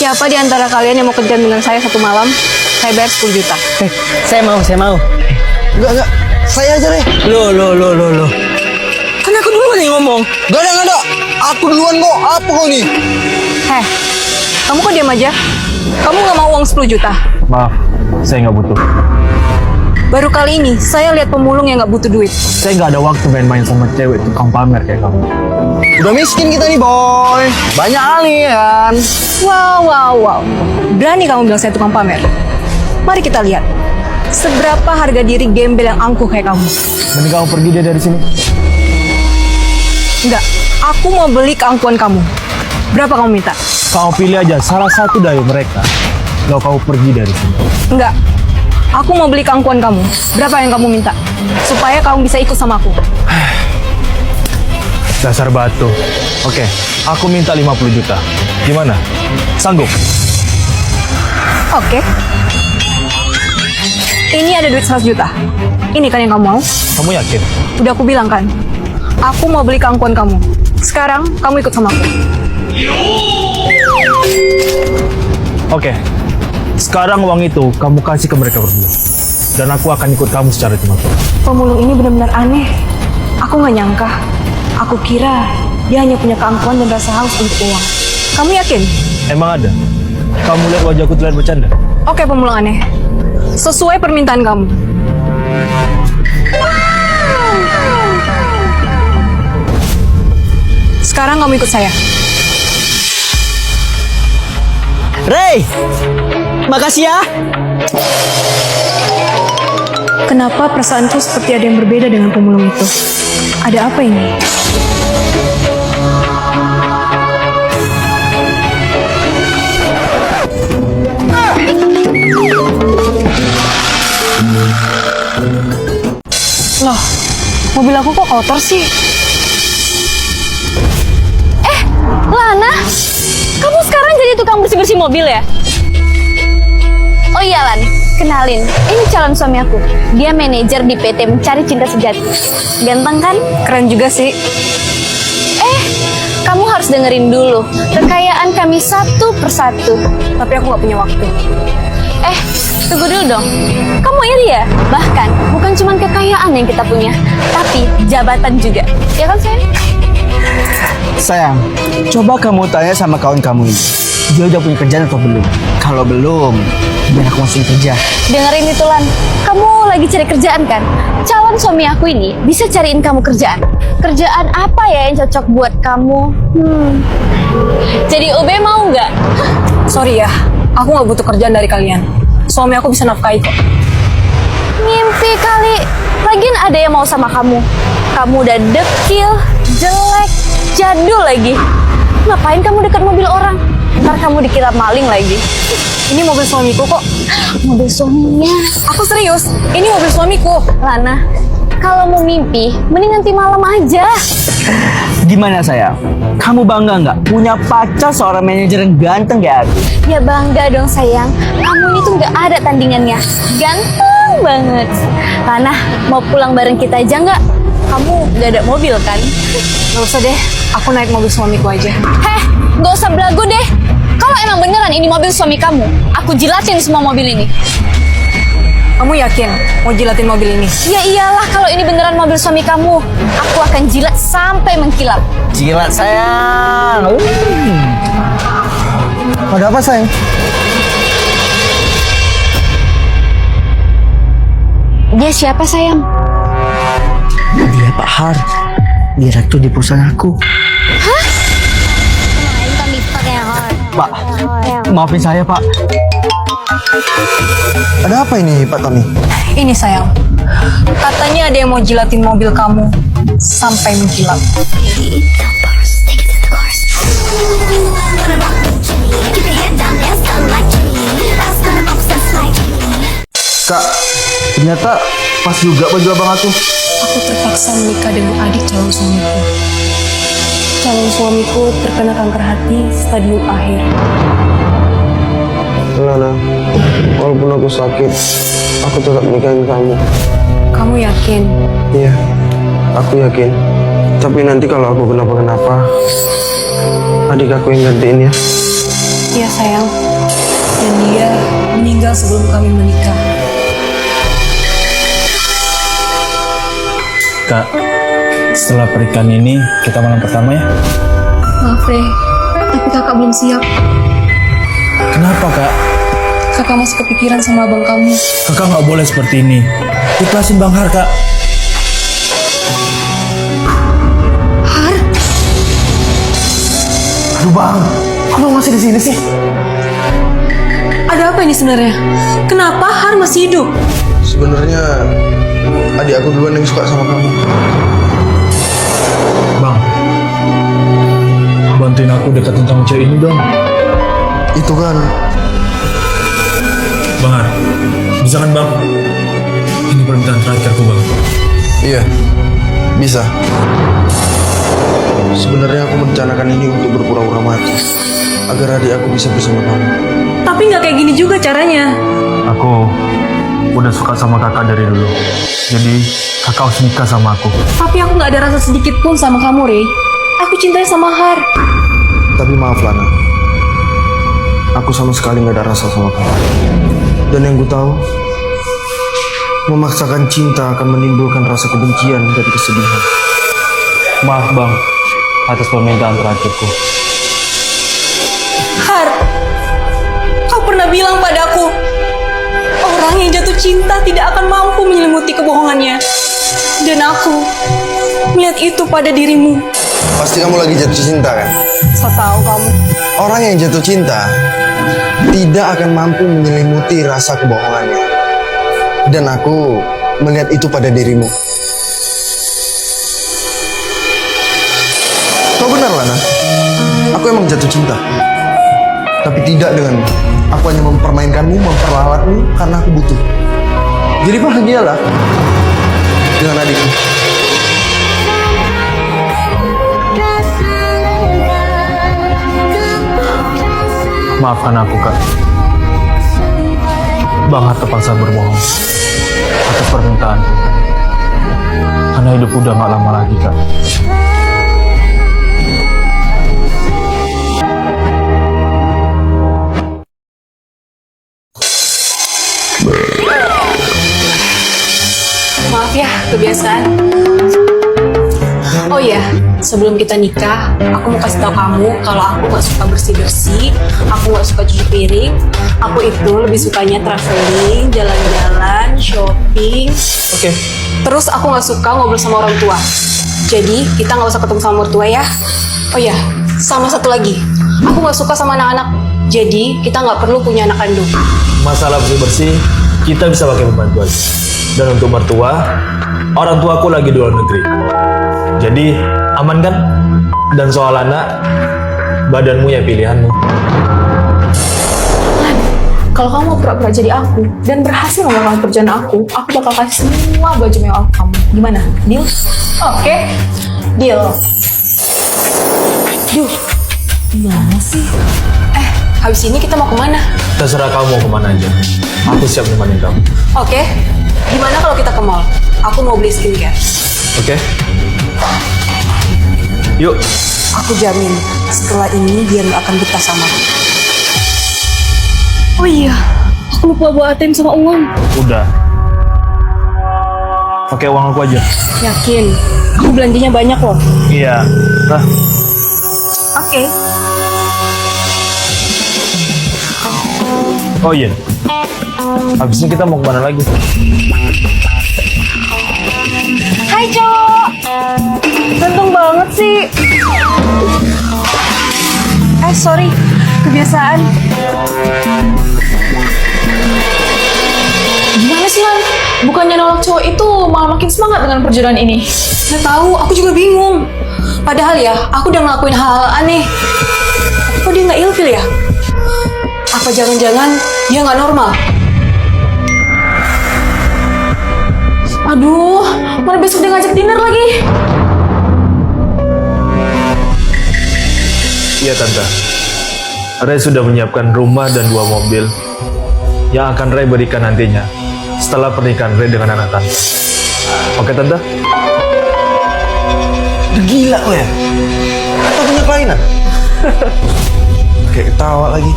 Siapa di antara kalian yang mau kencan dengan saya satu malam? Saya bayar 10 juta. Saya mau. Enggak. Saya aja deh. Loh. Kan aku duluan yang ngomong. Enggak ada. Aku duluan kok. Apa kau nih? Heh, kamu kok diam aja? Kamu nggak mau uang 10 juta? Maaf, saya nggak butuh. Baru kali ini, saya lihat pemulung yang nggak butuh duit. Saya nggak ada waktu main-main sama cewek tukang pamer kayak kamu. Udah miskin kita nih, boy. Banyak alien. Wow. Berani kamu bilang saya tukang pamer? Mari kita lihat. Seberapa harga diri gembel yang angkuh kayak kamu? Mending kamu pergi deh dari sini. Enggak, aku mau beli keangkuhan kamu. Berapa kamu minta? Kamu pilih aja salah satu dari mereka. Lalu kamu pergi dari sini. Enggak, aku mau beli keangkuhan kamu. Berapa yang kamu minta? Supaya kamu bisa ikut sama aku. Dasar batu. Oke, aku minta 50 juta. Gimana? Sanggup? Oke. Ini ada duit 100 juta. Ini kan yang kamu mau? Kamu yakin? Udah aku bilang kan. Aku mau beli keangkuhan kamu. Sekarang kamu ikut sama aku. Oke. Sekarang uang itu kamu kasih ke mereka berdua. Dan aku akan ikut kamu secara cuma-cuma. Pemulung ini benar-benar aneh. Aku nggak nyangka. Aku kira dia hanya punya keangkuhan dan rasa haus untuk uang. Kamu yakin? Emang ada? Kamu lihat wajahku terlihat bercanda? Oke, pemulung aneh. Sesuai permintaan kamu. Sekarang kamu ikut saya. Ray, makasih ya. Kenapa perasaanku seperti ada yang berbeda dengan pemulung itu? Ada apa ini? Loh, mobil aku kok kotor sih? Lana, kamu sekarang jadi tukang bersih-bersih mobil ya? Oh iya Lan, kenalin, ini calon suami aku. Dia manajer di PT Mencari Cinta Sejati. Ganteng kan? Keren juga sih. Kamu harus dengerin dulu kekayaan kami satu persatu. Tapi aku gak punya waktu. Tunggu dulu dong. Kamu iri ya? Bahkan, bukan cuma kekayaan yang kita punya, tapi jabatan juga. Ya kan sayang? Sayang, coba kamu tanya sama kawan kamu ini. Dia udah punya kerjaan atau belum? Kalau belum, biar aku masukin kerja. Dengerin itu Lan, kamu lagi cari kerjaan kan? Calon suami aku ini bisa cariin kamu kerjaan. Kerjaan apa ya yang cocok buat kamu? Jadi OB mau nggak? Sorry ya, aku gak butuh kerjaan dari kalian. Suami aku bisa nafkahi kok. Ngimpi kali. Lagian ada yang mau sama kamu. Kamu udah dekil, jelek, jadul lagi. Ngapain kamu dekat mobil orang? Ntar kamu dikira maling lagi. Ini mobil suamiku kok. Mobil suaminya. Aku serius, ini mobil suamiku. Lana, kalau mau mimpi, mending nanti malam aja. Gimana sayang? Kamu bangga nggak punya pacar seorang manajer yang ganteng kayak aku? Ya bangga dong sayang. Kamu ini tuh nggak ada tandingannya. Ganteng banget. Lana, mau pulang bareng kita aja nggak? Kamu nggak ada mobil kan? Gak usah deh, aku naik mobil suamiku aja. Nggak usah belagu deh. Kalau emang beneran ini mobil suami kamu, aku jilatin semua mobil ini. Kamu yakin mau jilatin mobil ini? Ya iyalah, kalau ini beneran mobil suami kamu, aku akan jilat sampai mengkilap. Jilat sayang. Ada apa, sayang? Dia siapa sayang? Dia Pak Har. Direktur di perusahaan aku. Pak, maafin saya, Pak. Ada apa ini, Pak Tony? Ini sayang, katanya ada yang mau jilatin mobil kamu sampai mengkilap. Kak, ternyata pas juga baju abang aku. Aku terpaksa menikah dengan adik calon suamiku. Calon suamiku terkena kanker hati stadium akhir. Lana, walaupun aku sakit, aku tetap nikahin kamu. Kamu yakin? Iya, aku yakin. Tapi nanti kalau aku kenapa-kenapa, adik aku yang gantiin ya. Iya sayang. Dan dia meninggal sebelum kami menikah. Kak, setelah pernikahan ini kita malam pertama ya. Maaf Rey, tapi kakak belum siap. Kenapa kak? Kakak masih kepikiran sama abang kamu. Kakak nggak boleh seperti ini. Ikhlasin Bang Har kak. Har, Aduh bang, kok masih di sini sih? ada apa ini sebenarnya? Kenapa Har masih hidup? Sebenarnya adik aku duluan yang suka sama kamu. Bang, bantuin aku deketin sama cewek ini dong. Itu kan Bang Har, bisa kan bang? Ini permintaan terakhirku bang. iya, bisa. Sebenarnya aku merencanakan ini untuk berpura-pura mati agar adik aku bisa bersama kamu. Tapi nggak kayak gini juga caranya. Aku udah suka sama kakak dari dulu. Jadi kakak harus nikah sama aku. Tapi aku nggak ada rasa sedikit pun sama kamu, Rey. Aku cintanya sama Har. Tapi maaf Lana, aku sama sekali nggak ada rasa sama kamu. Dan yang ku tahu, memaksakan cinta akan menimbulkan rasa kebencian dan kesedihan. Maaf bang, atas permintaan terakhirku. Har, kau pernah bilang padaku, orang yang jatuh cinta tidak akan mampu menyelimuti kebohongannya. Dan aku melihat itu pada dirimu. Pasti kamu lagi jatuh cinta kan? Saya tahu kamu. Orang yang jatuh cinta tidak akan mampu menyelimuti rasa kebohongannya. Dan aku melihat itu pada dirimu. Kau benar Lana, aku emang jatuh cinta. Tapi tidak denganmu. Aku hanya mempermainkanmu, memperlalatmu karena aku butuh. Jadi bahagialah dengan adikku. Maafkan aku kak. Bang Har terpaksa berbohong atas permintaanku. Karena hidup udah gak lama lagi kak. Maaf ya, kebiasaan. Oh iya, sebelum kita nikah, aku mau kasih tahu kamu kalau aku gak suka bersih-bersih, aku gak suka cuci piring, aku itu lebih sukanya traveling, jalan-jalan, shopping. Oke. Terus aku gak suka ngobrol sama orang tua. Jadi kita gak usah ketemu sama mertua ya. Oh iya, sama satu lagi, aku gak suka sama anak-anak. Jadi kita gak perlu punya anak kandung. Masalah bersih-bersih, kita bisa pakai pembantu aja. Dan untuk mertua, orang tua aku lagi di luar negeri. Jadi aman kan? Dan soal anak, badanmu ya pilihanmu. Kalau kamu mau pura-pura jadi aku dan berhasil melakukan kerjaan aku bakal kasih semua baju mewah kamu. Gimana? Deal? Oke. Deal. Duh, gimana sih? Habis ini kita mau kemana? Terserah kamu mau kemana aja. Aku siap nemenin kamu. Oke. Gimana kalau kita ke mall? Aku mau beli skincare. Oke? Yuk. Aku jamin setelah ini dia nggak akan betah sama aku. Oh iya, aku lupa bawa ATM sama uang. Udah. Pakai uang aku aja. Yakin? Aku belanjanya banyak loh. Iya. Nah, Oke. oh iya. Habis ini kita mau kemana lagi? Hai cowok. Ganteng banget sih. Sorry, kebiasaan. Gimana sih Lan? Bukannya nolak cowok itu malah makin semangat dengan perjodohan ini? Nggak tahu, aku juga bingung. Padahal ya, aku udah ngelakuin hal-hal aneh. Kok dia nggak ilfil ya? Apa jangan-jangan dia nggak normal? Aduh, mana besok dia ngajak dinner lagi? Iya Tante. Ray sudah menyiapkan rumah dan 2 mobil yang akan Ray berikan nantinya setelah pernikahan Ray dengan anak Tante. Oke Tante? Udah gila lo ya? Atau punya kelainan? Pakai ketawa lagi.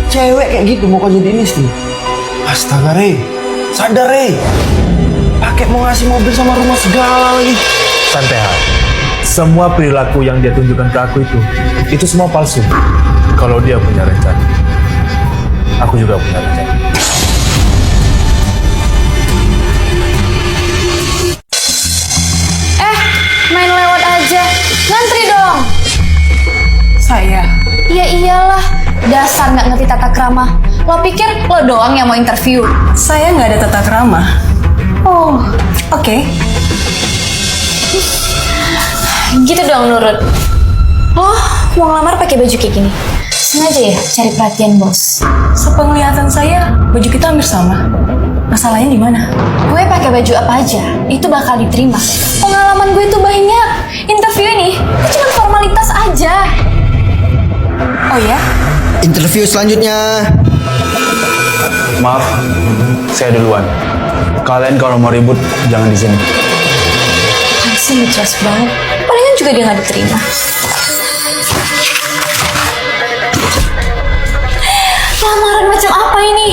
Cewek kayak gitu mau kau jadiin istri? Astaga, Rey. Sadar, Rey. Pakai mau ngasih mobil sama rumah segala lagi. Santai Han. Semua perilaku yang dia tunjukkan ke aku itu semua palsu. Kalau dia punya rencana, aku juga punya rencana. Main lewat aja. Ngantri dong. Saya. Ya iyalah, dasar nggak ngerti tata krama. Lo pikir lo doang yang mau interview? Saya nggak ada tata krama. Oh, Oke. gitu dong nurut. Lo mau ngelamar pakai baju kayak gini? Sengaja ya cari perhatian bos. Sepenglihatan saya, baju kita hampir sama. Masalahnya di mana? Gue pakai baju apa aja, itu bakal diterima. Pengalaman gue itu banyak. Interview ini cuma formalitas aja. Oh ya? Interview selanjutnya. Maaf, saya duluan. Kalian kalau mau ribut, jangan di sini. Pasti jelas banget. Palingan juga dia nggak diterima. Lamaran macam apa ini?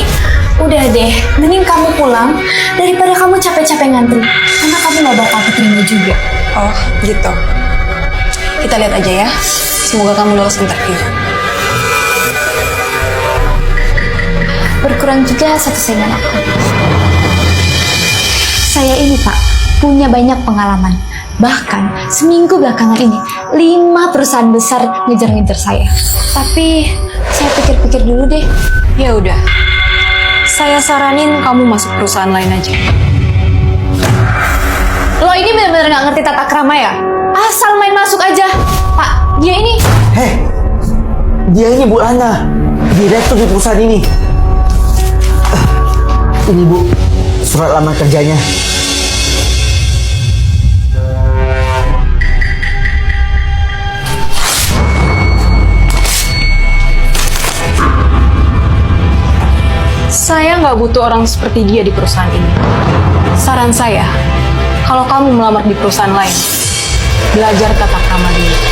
Udah deh, mending kamu pulang daripada kamu capek-capek ngantri. Karena kamu nggak bakal diterima juga. Oh, gitu. Kita lihat aja ya. Semoga kamu lolos interview. Berkurang juga satu saingan aku. Saya ini Pak, punya banyak pengalaman. Bahkan seminggu belakangan ini, 5 perusahaan besar ngejar-ngejar saya. Tapi saya pikir-pikir dulu deh. Ya udah. Saya saranin kamu masuk perusahaan lain aja. Lo ini benar-benar nggak ngerti tata krama ya? Asal main masuk aja. Pak, dia ini. Heh, dia ini Bu Ana, direktur di perusahaan ini. Ini Bu, surat lamar kerjanya. Saya nggak butuh orang seperti dia di perusahaan ini. Saran saya, kalau kamu melamar di perusahaan lain, belajar tata krama dulu.